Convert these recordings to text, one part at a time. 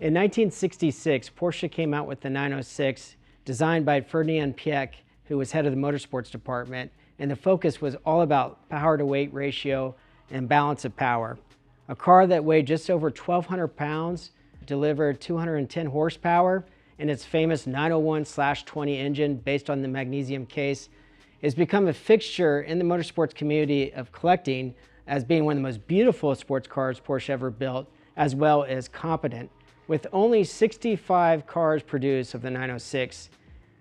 In 1966, Porsche came out with the 906, designed by Ferdinand Piëch, who was head of the motorsports department, and the focus was all about power-to-weight ratio and balance of power. A car that weighed just over 1,200 pounds, delivered 210 horsepower, and its famous 901/20 engine based on the magnesium case has become a fixture in the motorsports community of collecting as being one of the most beautiful sports cars Porsche ever built, as well as competent. With only 65 cars produced of the 906,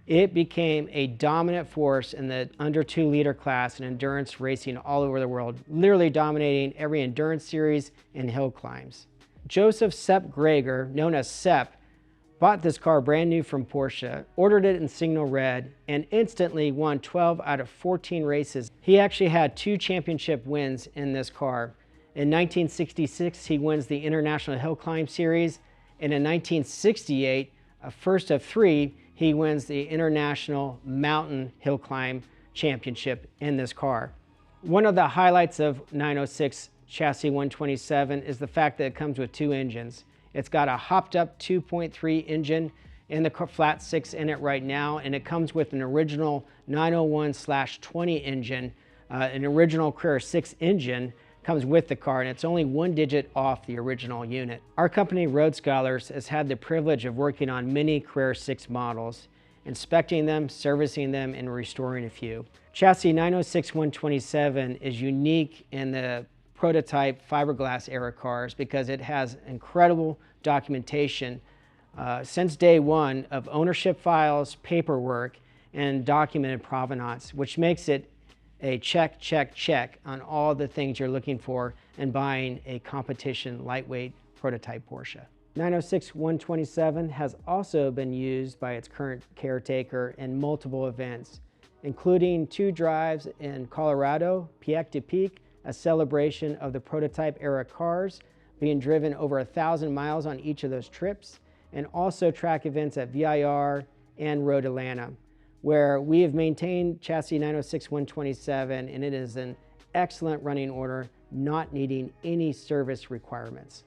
it became a dominant force in the under 2-liter class in endurance racing all over the world, literally dominating every endurance series and hill climbs. Joseph Sepp Greger, known as Sepp, bought this car brand new from Porsche, ordered it in signal red, and instantly won 12 out of 14 races. He actually had 2 championship wins in this car. In 1966, he wins the International Hill Climb Series, and in 1968, a first of 3, he wins the International Mountain Hill Climb Championship in this car. One of the highlights of 906 Chassis 127 is the fact that it comes with 2 engines. It's got a hopped up 2.3 engine in the flat 6 in it right now, and it comes with an original 901/20 engine, an original Carrera 6 engine comes with the car, and it's only 1 digit off the original unit. Our company, Road Scholars, has had the privilege of working on many Carrera 6 models, inspecting them, servicing them, and restoring a few. Chassis 906/127 is unique in the prototype fiberglass era cars because it has incredible documentation since day one of ownership files, paperwork, and documented provenance, which makes it a check, check, check on all the things you're looking for in buying a competition lightweight prototype Porsche. 906/127 has also been used by its current caretaker in multiple events, including 2 drives in Colorado, Peak to Peak, a celebration of the prototype era cars, being driven over 1,000 miles on each of those trips, and also track events at VIR and Road Atlanta, where we have maintained chassis 906/127, and it is in excellent running order, not needing any service requirements.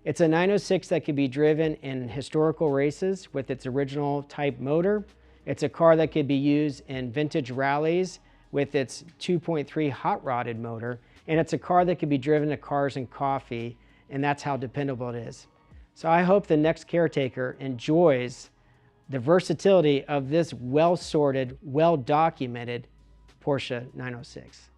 It's a 906 that can be driven in historical races with its original type motor. It's a car that could be used in vintage rallies with its 2.3 hot rodded motor, and it's a car that can be driven to Cars and Coffee, and that's how dependable it is. So I hope the next caretaker enjoys the versatility of this well-sorted, well-documented Porsche 906.